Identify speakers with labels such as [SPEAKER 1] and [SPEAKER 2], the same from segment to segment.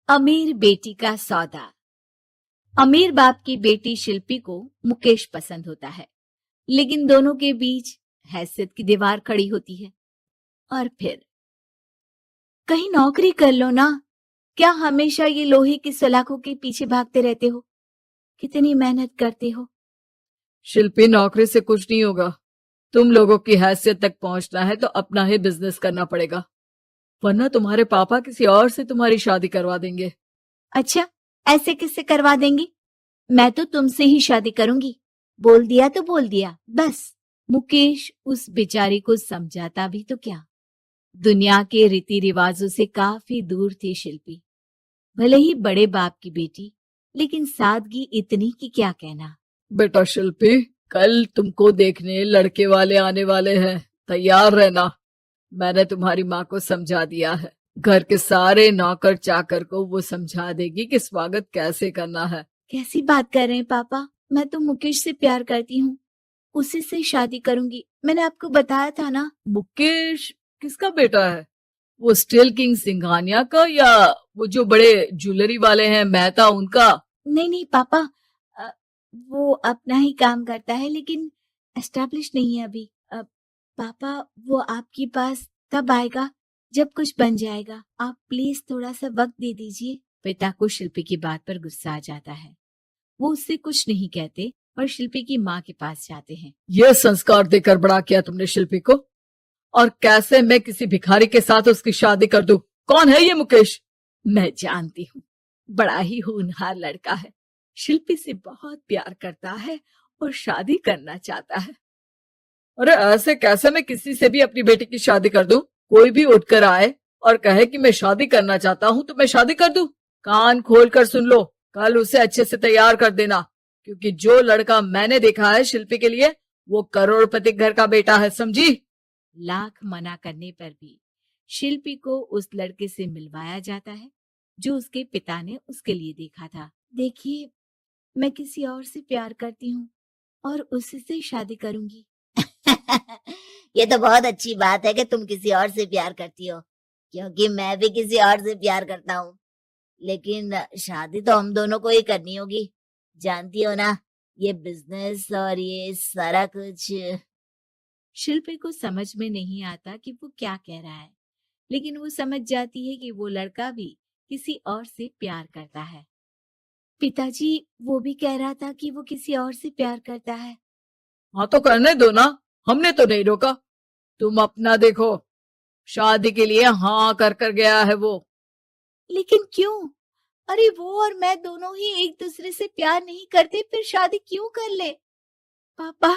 [SPEAKER 1] अमीर बेटी का सौदा। अमीर बाप की बेटी शिल्पी को मुकेश पसंद होता है, लेकिन दोनों के बीच हैसियत की दीवार खड़ी होती है। और फिर कहीं नौकरी कर लो ना, क्या हमेशा ये लोहे की सलाखों के पीछे भागते रहते हो? कितनी मेहनत करते हो।
[SPEAKER 2] शिल्पी, नौकरी से कुछ नहीं होगा। तुम लोगों की हैसियत तक पहुंचना है तो अपना ही बिजनेस करना पड़ेगा, वरना तुम्हारे पापा किसी और से तुम्हारी शादी करवा देंगे।
[SPEAKER 1] अच्छा, ऐसे किससे करवा देंगे? मैं तो तुमसे ही शादी करूंगी। बोल दिया तो बोल दिया, बस। मुकेश उस बेचारी को समझाता भी तो क्या। दुनिया के रीति रिवाजों से काफी दूर थी शिल्पी। भले ही बड़े बाप की बेटी, लेकिन सादगी इतनी कि क्या कहना।
[SPEAKER 2] बेटा शिल्पी, कल तुमको देखने लड़के वाले आने वाले हैं, तैयार रहना। मैंने तुम्हारी माँ को समझा दिया है। घर के सारे नौकर चाकर को वो समझा देगी कि स्वागत कैसे करना है।
[SPEAKER 1] कैसी बात कर रहे हैं पापा? मैं तो मुकेश से प्यार करती हूँ, उसी से शादी करूंगी। मैंने आपको बताया था ना।
[SPEAKER 2] मुकेश किसका बेटा है? वो स्टील किंग सिंघानिया का, या वो जो बड़े ज्वेलरी वाले हैं मेहता, उनका?
[SPEAKER 1] नहीं नहीं पापा, अ, वो अपना ही काम करता है, लेकिन एस्टेब्लिश नहीं है अभी। पापा, वो आपके पास तब आएगा जब कुछ बन जाएगा। आप प्लीज थोड़ा सा वक्त दे दीजिए। पिता को शिल्पी की बात पर गुस्सा आ जाता है। वो उससे कुछ नहीं कहते और शिल्पी की माँ के पास जाते हैं।
[SPEAKER 2] ये संस्कार देकर बड़ा किया तुमने शिल्पी को, और कैसे मैं किसी भिखारी के साथ उसकी शादी कर दूं? कौन है ये मुकेश?
[SPEAKER 1] मैं जानती हूँ, बड़ा ही होनहार लड़का है। शिल्पी से बहुत प्यार करता है और शादी करना चाहता है।
[SPEAKER 2] अरे ऐसे कैसे मैं किसी से भी अपनी बेटी की शादी कर दूं? कोई भी उठकर आए और कहे कि मैं शादी करना चाहता हूं तो मैं शादी कर दूं? कान खोल कर सुन लो, कल उसे अच्छे से तैयार कर देना, क्योंकि जो लड़का मैंने देखा है शिल्पी के लिए, वो करोड़पति घर का बेटा है, समझी?
[SPEAKER 1] लाख मना करने पर भी शिल्पी को उस लड़के से मिलवाया जाता है जो उसके पिता ने उसके लिए देखा था। देखिए, मैं किसी और से प्यार करती हूँ और उसी से शादी करूंगी।
[SPEAKER 3] ये तो बहुत अच्छी बात है कि तुम किसी और से प्यार करती हो, क्योंकि मैं भी किसी और से प्यार करता हूँ। लेकिन शादी तो हम दोनों को ही करनी होगी, जानती हो ना, ये बिजनेस और ये सारा कुछ।
[SPEAKER 1] शिल्पी को समझ में नहीं आता कि वो क्या कह रहा है, लेकिन वो समझ जाती है कि वो लड़का भी किसी और से प्यार करता है। पिताजी, वो भी कह रहा था कि वो किसी और से प्यार करता है।
[SPEAKER 2] हाँ तो करने दो ना, हमने तो नहीं रोका। तुम अपना देखो, शादी के लिए हाँ कर कर गया है वो।
[SPEAKER 1] लेकिन क्यों? अरे वो और मैं दोनों ही एक दूसरे से प्यार नहीं करते, फिर शादी क्यों कर ले? पापा,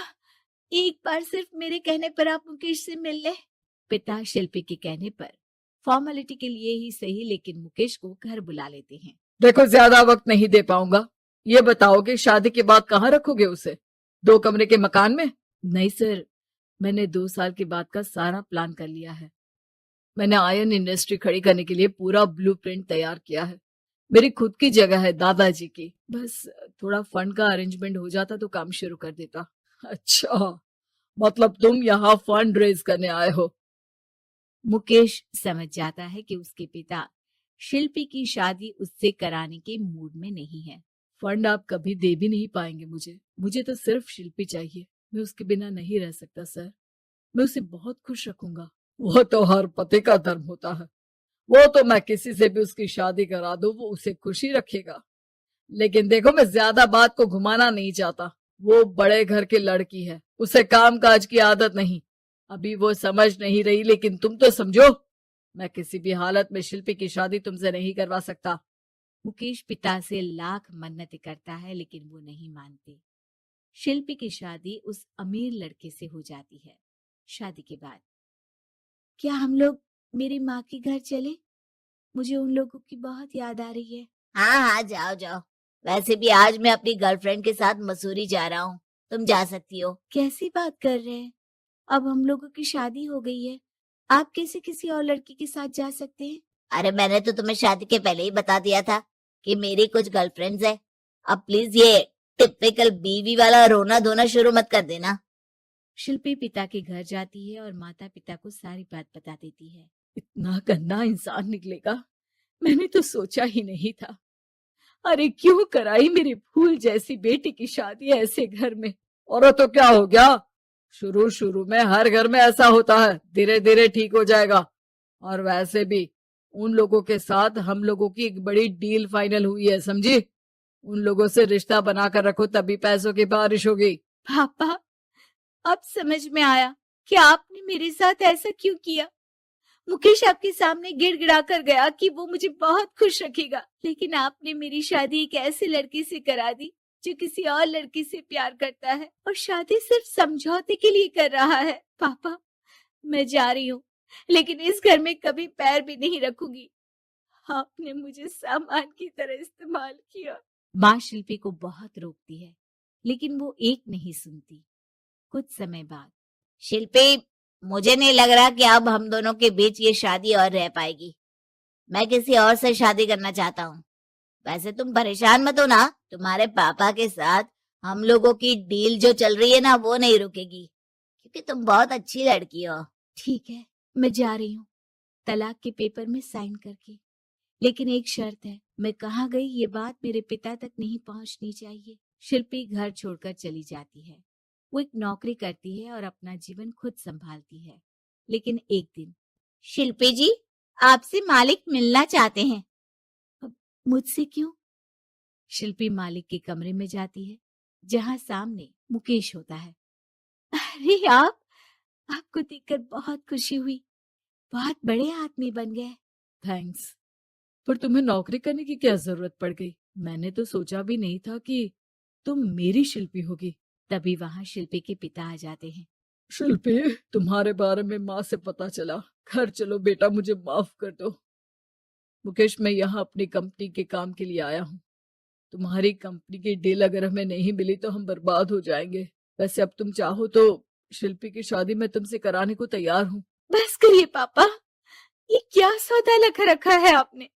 [SPEAKER 1] एक बार सिर्फ मेरे कहने पर आप मुकेश से मिल ले। पिता शिल्पी के कहने पर फॉर्मेलिटी के लिए ही सही, लेकिन मुकेश को घर बुला लेते हैं।
[SPEAKER 2] देखो, ज्यादा वक्त नहीं दे पाऊंगा। ये बताओ कि शादी के बाद कहाँ रखोगे उसे? 2 कमरे के मकान में?
[SPEAKER 1] नहीं सर, मैंने 2 साल के बाद का सारा प्लान कर लिया है।
[SPEAKER 2] मैंने आयरन इंडस्ट्री खड़ी करने के लिए पूरा ब्लूप्रिंट तैयार किया है। मेरी खुद की जगह है दादाजी की, बस थोड़ा फंड का अरेंजमेंट हो जाता तो काम शुरू कर देता। अच्छा, मतलब तुम यहाँ फंड रेज करने आए हो?
[SPEAKER 1] मुकेश समझ जाता है कि उसके पिता शिल्पी की शादी उससे कराने के मूड में नहीं है।
[SPEAKER 2] फंड आप कभी दे भी नहीं पाएंगे मुझे तो सिर्फ शिल्पी चाहिए। मैं उसके बिना नहीं रह सकता सर। मैं उसे बहुत खुश रखूंगा। वो तो हर पति का धर्म होता है। वो तो मैं किसी से भी उसकी शादी करा दूं, वो उसे खुशी रखेगा। लेकिन देखो, मैं ज्यादा बात को घुमाना नहीं चाहता। वो बड़े घर की लड़की है, उसे काम काज की आदत नहीं। अभी वो समझ नहीं रही, लेकिन तुम तो समझो। मैं किसी भी हालत में शिल्पी की शादी तुमसे नहीं करवा सकता।
[SPEAKER 1] मुकेश पिता से लाख मन्नतें करता है, लेकिन वो नहीं मानते। शिल्पी की शादी उस अमीर लड़के से हो जाती है। शादी के बाद क्या हम लोग मेरी माँ के घर चले? मुझे उन लोगों की बहुत याद आ रही है।
[SPEAKER 3] हाँ हाँ, जाओ जाओ। वैसे भी आज मैं अपनी गर्लफ्रेंड के साथ मसूरी जा रहा हूँ, तुम जा सकती हो।
[SPEAKER 1] कैसी बात कर रहे हैं? अब हम लोगों की शादी हो गई है, आप कैसे किसी और लड़की के साथ जा सकते हैं?
[SPEAKER 3] अरे मैंने तो तुम्हें शादी के पहले ही बता दिया था कि मेरी कुछ गर्लफ्रेंड्स है। अब प्लीज ये टिपिकल बीवी वाला रोना धोना शुरू मत कर देना।
[SPEAKER 1] शिल्पी पिता के घर जाती है और माता पिता को सारी बात बता देती है।
[SPEAKER 2] इतना गंदा इंसान निकलेगा मैंने तो सोचा ही नहीं था। अरे क्यों कराई मेरी फूल जैसी बेटी की शादी ऐसे घर में। और तो क्या हो गया, शुरू शुरू में हर घर में ऐसा होता है, धीरे धीरे ठीक हो जाएगा। और वैसे भी उन लोगों के साथ हम लोगों की एक बड़ी डील फाइनल हुई है, समझी। उन लोगों से रिश्ता बनाकर रखो, तभी पैसों की बारिश होगी।
[SPEAKER 1] पापा, अब समझ में आया कि आपने मेरे साथ ऐसा क्यों किया। मुकेश आपके सामने गिड़गिड़ा कर गया कि वो मुझे बहुत खुश रखेगा, लेकिन आपने मेरी शादी एक ऐसे लड़के से करा दी जो किसी और लड़की से प्यार करता है और शादी सिर्फ समझौते के लिए कर रहा है। पापा, मैं जा रही हूँ, लेकिन इस घर में कभी पैर भी नहीं रखूंगी। आपने मुझे सामान की तरह इस्तेमाल किया। माँ शिल्पी को बहुत रोकती है, लेकिन वो एक नहीं सुनती। कुछ समय बाद,
[SPEAKER 3] शिल्पी, मुझे नहीं लग रहा कि अब हम दोनों के बीच ये शादी और रह पाएगी। मैं किसी और से शादी करना चाहता हूँ। वैसे तुम परेशान मत हो ना, तुम्हारे पापा के साथ हम लोगों की डील जो चल रही है ना, वो नहीं रुकेगी, क्योंकि तुम बहुत अच्छी लड़की हो।
[SPEAKER 1] ठीक है, मैं जा रही हूँ, तलाक के पेपर में साइन करके। लेकिन एक शर्त है, मैं कहाँ गई ये बात मेरे पिता तक नहीं पहुंचनी चाहिए। शिल्पी घर छोड़कर चली जाती है। वो एक नौकरी करती है और अपना जीवन खुद संभालती है। लेकिन एक दिन,
[SPEAKER 3] शिल्पी जी, आपसे मालिक मिलना चाहते हैं।
[SPEAKER 1] मुझसे क्यों? शिल्पी मालिक के कमरे में जाती है, जहां सामने मुकेश होता है। अरे आपको देखकर बहुत खुशी हुई, बहुत बड़े आदमी बन गए।
[SPEAKER 2] थैंक्स, पर तुम्हें नौकरी करने की क्या जरूरत पड़ गई? मैंने तो सोचा भी नहीं था कि तुम मेरी शिल्पी होगी।
[SPEAKER 1] तभी वहां शिल्पी के पिता आ जाते हैं।
[SPEAKER 2] शिल्पी, तुम्हारे बारे में माँ से पता चला। घर चलो बेटा, मुझे माफ कर दो। मुकेश, मैं यहाँ अपनी कंपनी के काम के लिए आया हूँ। तुम्हारी कंपनी की डील अगर हमें नहीं मिली तो हम बर्बाद हो जाएंगे। वैसे अब तुम चाहो तो शिल्पी की शादी मैं तुमसे कराने को तैयार हूँ।
[SPEAKER 1] बस करिए पापा, ये क्या सौदा लगा रखा है आपने।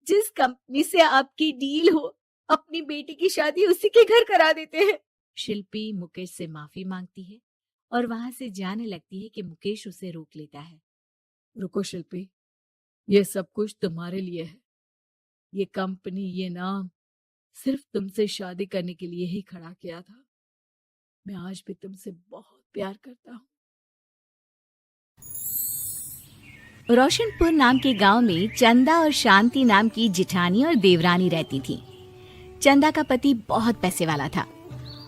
[SPEAKER 1] जिस कंपनी से आपकी डील हो, अपनी बेटी की शादी उसी के घर करा देते हैं। शिल्पी मुकेश से माफी मांगती है और वहां से जाने लगती है कि मुकेश उसे रोक लेता है।
[SPEAKER 2] रुको शिल्पी, ये सब कुछ तुम्हारे लिए है। ये कंपनी, ये नाम सिर्फ तुमसे शादी करने के लिए ही खड़ा किया था। मैं आज भी तुमसे बहुत प्यार करता हूँ।
[SPEAKER 1] रोशनपुर नाम के गांव में चंदा और शांति नाम की जिठानी और देवरानी रहती थी। चंदा का पति बहुत पैसे वाला था,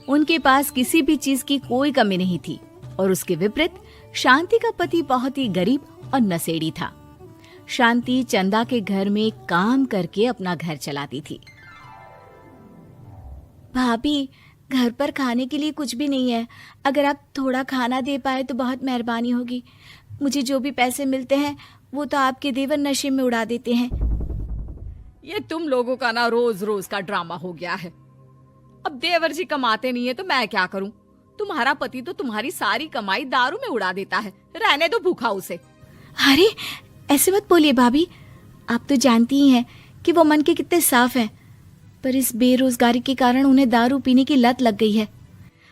[SPEAKER 1] उनके पास किसी भी चीज की कोई कमी नहीं थी। और उसके विपरीत शांति का पति बहुत ही गरीब और नशेड़ी था। शांति चंदा के घर में काम करके अपना घर चलाती थी। भाभी, घर पर खाने के लिए कुछ भी नहीं है, अगर आप थोड़ा खाना दे पाए तो बहुत मेहरबानी होगी। मुझे जो भी पैसे मिलते हैं वो तो आपके देवर नशे में उड़ा देते हैं।
[SPEAKER 2] ये तुम लोगों का ना रोज रोज का ड्रामा हो गया है। अब देवर जी कमाते नहीं है तो मैं क्या करूं? तुम्हारा पति तो तुम्हारी सारी कमाई दारू में उड़ा देता है, रहने दो भूखा उसे।
[SPEAKER 1] अरे ऐसे मत बोलिए भाभी, आप तो जानती ही हैं कि वो मन के कितने साफ हैं, पर इस बेरोजगारी के कारण उन्हें दारू पीने की लत लग गई है।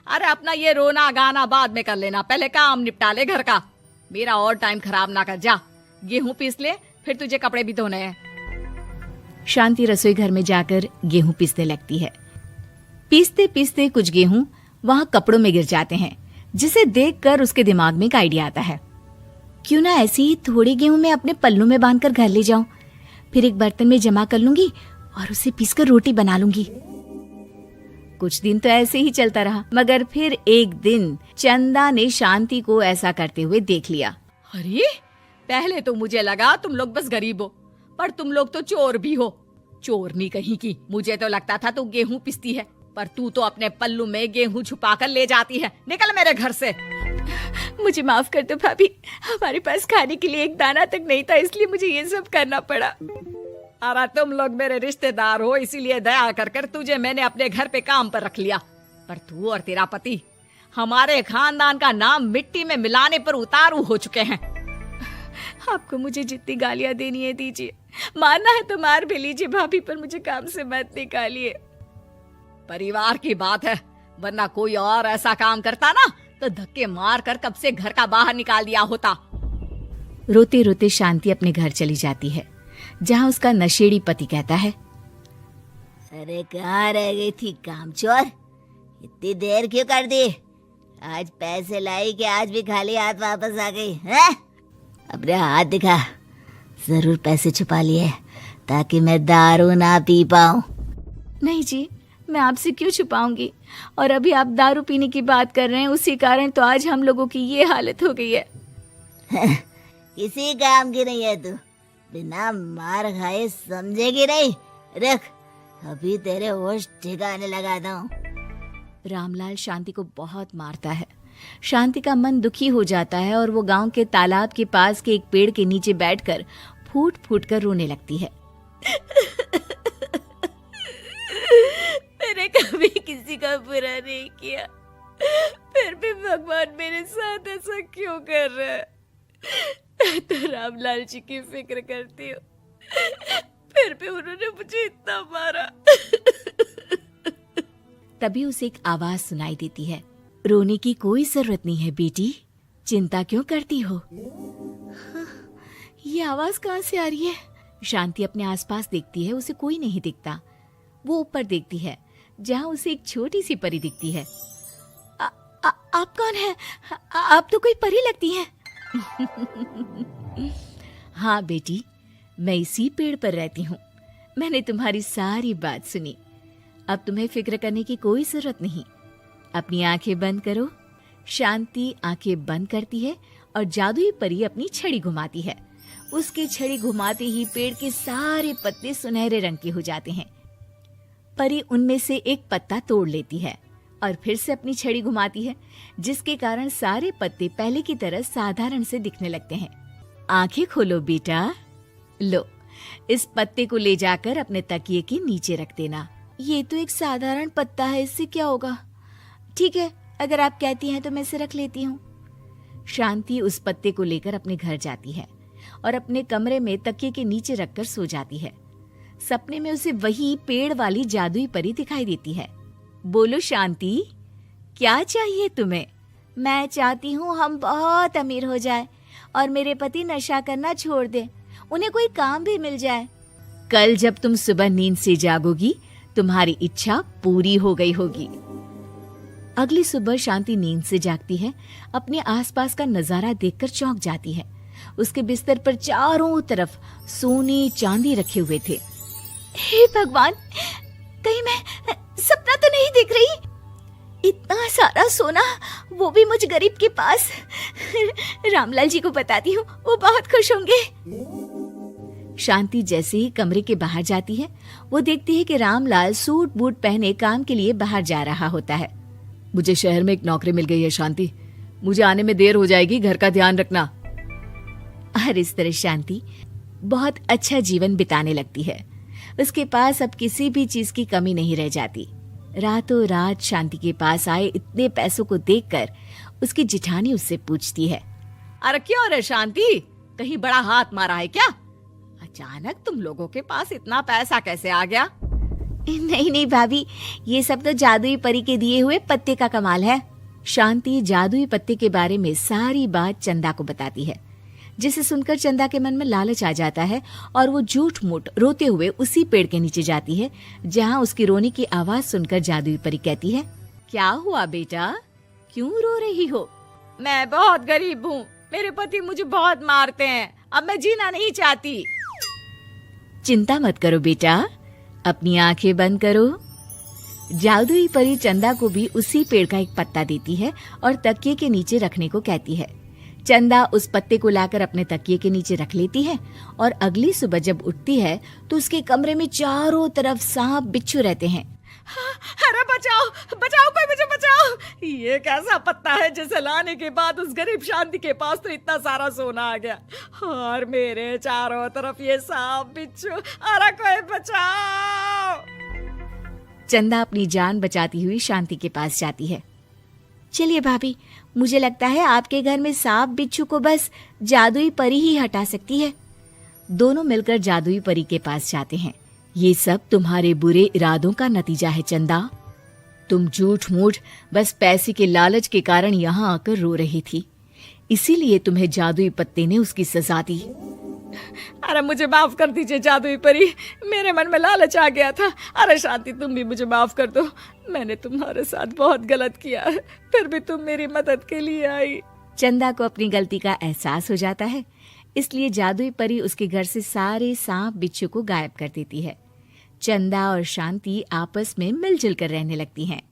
[SPEAKER 2] अरे अपना ये रोना गाना बाद में कर लेना, पहले काम निपटा ले घर का। मेरा और टाइम खराब ना कर। जा गेहूं पीस ले, फिर तुझे कपड़े भी धोने हैं।
[SPEAKER 1] शांति रसोई घर में जाकर गेहूं पीसने लगती है। पीसते पीसते कुछ गेहूं वहां कपड़ों में गिर जाते हैं, जिसे देखकर उसके दिमाग में एक आइडिया आता है। क्यों ना ऐसे ही थोड़े गेहूं मैं अपने पल्लू में बांधकर घर ले जाऊं, फिर एक बर्तन में जमा कर लूंगी और उसे पीसकर रोटी बना लूंगी। कुछ दिन तो ऐसे ही चलता रहा, मगर फिर एक दिन चंदा ने शांति को ऐसा करते हुए देख लिया।
[SPEAKER 2] अरे पहले तो मुझे लगा तुम लोग बस गरीब हो, पर तुम लोग तो चोर भी हो। चोरनी कहीं की। मुझे तो लगता था तू गेहूं पिसती है, पर तू तो अपने पल्लू में गेहूं छुपाकर ले जाती है। निकल मेरे घर से।
[SPEAKER 1] मुझे माफ कर दो भाभी, हमारे पास खाने के लिए एक दाना तक नहीं था, इसलिए मुझे ये सब करना पड़ा।
[SPEAKER 2] अरे तुम लोग मेरे रिश्तेदार हो, इसीलिए दया कर कर तुझे मैंने अपने घर पे काम पर रख लिया, पर तू और तेरा पति हमारे खानदान का नाम मिट्टी में मिलाने पर उतारू हो चुके हैं।
[SPEAKER 1] आपको मुझे जितनी गालियां देनी है दीजिए, मारना है तो मार भी लीजिए भाभी, पर मुझे काम से मत निकालिए।
[SPEAKER 2] परिवार की बात है, वरना कोई और ऐसा काम करता ना तो धक्के मार कर कब से घर का बाहर निकाल दिया होता।
[SPEAKER 1] रोते रोते शांति अपने घर चली जाती है, जहां उसका नशेड़ी पति कहता है,
[SPEAKER 3] अरे कहाँ रह गई थी कामचोर, इतनी देर क्यों कर दी? आज पैसे लाई कि आज भी खाली हाथ वापस आ गई है? अपने हाथ दिखा, जरूर पैसे छुपा लिए ताकि मैं दारू ना पी पाऊं।
[SPEAKER 1] नहीं जी, मैं आपसे क्यों छुपाऊंगी, और अभी आप दारू पीने की बात कर रहे हैं, उसी कारण तो आज हम लोगों की ये हालत हो गई है।
[SPEAKER 3] किसी काम की नहीं है तू, बिना मार खाए समझेगी नहीं। रख, अभी तेरे होश ठिकाने लगाता हूँ।
[SPEAKER 1] रामलाल शांति को बहुत मारता है। शांति का मन दुखी हो जाता है और वो गांव के तालाब के पास के एक पेड़ के नीचे बैठकर फूट फूट कर रोने लगती है।
[SPEAKER 4] मैंने कभी किसी का बुरा नहीं किया, फिर भी भगवान मेरे साथ ऐसा क्यों कर रहा है? मैं तो रामलाल जी की फिक्र करती हूँ, फिर भी उन्होंने मुझे इतना मारा।
[SPEAKER 1] तभी उसे एक आवाज सुनाई देती है, रोने की कोई जरूरत नहीं है बेटी, चिंता क्यों करती हो? ये आवाज कहाँ से आ रही है? शांति अपने आसपास देखती है, उसे कोई नहीं दिखता। वो ऊपर देखती है जहाँ उसे एक छोटी सी परी दिखती है। आप कौन है? आप तो कोई परी लगती हैं। हाँ बेटी, मैं इसी पेड़ पर रहती हूँ। मैंने तुम्हारी सारी बात सुनी, अब तुम्हें फिक्र करने की कोई जरूरत नहीं। अपनी आंखें बंद करो। शांति आंखें बंद करती है और जादुई परी अपनी छड़ी घुमाती है। उसकी छड़ी घुमाते ही पेड़ के सारे पत्ते सुनहरे रंग के हो जाते हैं। परी उनमें से एक पत्ता तोड़ लेती है और फिर से अपनी छड़ी घुमाती है, जिसके कारण सारे पत्ते पहले की तरह साधारण से दिखने लगते हैं। आंखें खोलो बेटा। लो, इस पत्ते को ले जाकर अपने तकिए के नीचे रख देना। ये तो एक साधारण पत्ता है, इससे क्या होगा? ठीक है, अगर आप कहती हैं तो मैं इसे रख लेती हूँ। शांति उस पत्ते को लेकर अपने घर जाती है और अपने कमरे में तकिए के नीचे रखकर सो जाती है। सपने में उसे वही पेड़ वाली जादुई परी दिखाई देती है। बोलो शांति, क्या चाहिए तुम्हें? मैं चाहती हूँ हम बहुत अमीर हो जाए और मेरे पति नशा करना छोड़ दे, उन्हें कोई काम भी मिल जाए। कल जब तुम सुबह नींद से जागोगी, तुम्हारी इच्छा पूरी हो गई होगी। अगली सुबह शांति नींद से जागती है। अपने आसपास का नजारा देखकर चौंक जाती है। उसके बिस्तर पर चारों तरफ सोने चांदी रखे हुए थे। हे भगवान, कहीं मैं सपना तो नहीं देख रही? इतना सारा सोना, वो भी मुझ गरीब के पास। रामलाल जी को बताती हूँ, वो बहुत खुश होंगे। शांति जैसे ही कमरे के बाहर जाती है, वो देखती है कि रामलाल सूट बूट पहने काम के लिए बाहर जा रहा होता है।
[SPEAKER 2] मुझे शहर में एक नौकरी मिल गई है शांति, मुझे आने में देर हो जाएगी, घर का ध्यान रखना।
[SPEAKER 1] और इस तरह शांति बहुत अच्छा जीवन बिताने लगती है। उसके पास अब किसी भी चीज की कमी नहीं रह जाती। रातों रात शांति के पास आए इतने पैसों को देखकर उसकी जिठानी उससे पूछती है,
[SPEAKER 4] अरे क्यों रे शांति, कहीं बड़ा हाथ मारा है क्या? अचानक तुम लोगों के पास इतना पैसा कैसे आ गया?
[SPEAKER 1] नहीं नहीं भाभी, ये सब तो जादुई परी के दिए हुए पत्ते का कमाल है। शांति जादुई पत्ते के बारे में सारी बात चंदा को बताती है, जिसे सुनकर चंदा के मन में लालच आ जाता है और वो झूठ मूठ रोते हुए उसी पेड़ के नीचे जाती है जहाँ उसकी रोने की आवाज सुनकर जादुई परी कहती है,
[SPEAKER 4] क्या हुआ बेटा, क्यों रो रही हो? मैं बहुत गरीब हूँ, मेरे पति मुझे बहुत मारते हैं, अब मैं जीना नहीं चाहती।
[SPEAKER 1] चिंता मत करो बेटा, अपनी आंखें बंद करो। जादुई परी चंदा को भी उसी पेड़ का एक पत्ता देती है और तकिए के नीचे रखने को कहती है। चंदा उस पत्ते को लाकर अपने तकिए के नीचे रख लेती है और अगली सुबह जब उठती है तो उसके कमरे में चारों तरफ सांप बिच्छू रहते हैं।
[SPEAKER 4] अरे बचाओ बचाओ, कोई मुझे बचाओ। ये कैसा पत्ता है जिसे लाने के बाद उस गरीब शांति के पास तो इतना सारा सोना आ गया, और मेरे चारों तरफ ये सांप बिच्छू। अरे कोई बचाओ।
[SPEAKER 1] चंदा अपनी जान बचाती हुई शांति के पास जाती है। चलिए भाभी, मुझे लगता है आपके घर में सांप बिच्छू को बस जादुई परी ही हटा सकती है। दोनों मिलकर जादुई परी के पास जाते हैं। ये सब तुम्हारे बुरे इरादों का नतीजा है चंदा। तुम झूठ मूठ बस पैसे के लालच के कारण यहाँ आकर रो रही थी, इसीलिए तुम्हें जादुई पत्ते ने उसकी सजा दी।
[SPEAKER 4] अरे मुझे माफ कर दीजिए जादुई परी, मेरे मन में लालच आ गया था। अरे शांति, तुम भी मुझे माफ कर दो, मैंने तुम्हारे साथ बहुत गलत किया है, फिर भी तुम मेरी मदद के लिए आई।
[SPEAKER 1] चंदा को अपनी गलती का एहसास हो जाता है, इसलिए जादुई परी उसके घर से सारे सांप बिच्छू को गायब कर देती है। चंदा और शांति आपस में मिलजुल कर रहने लगती हैं।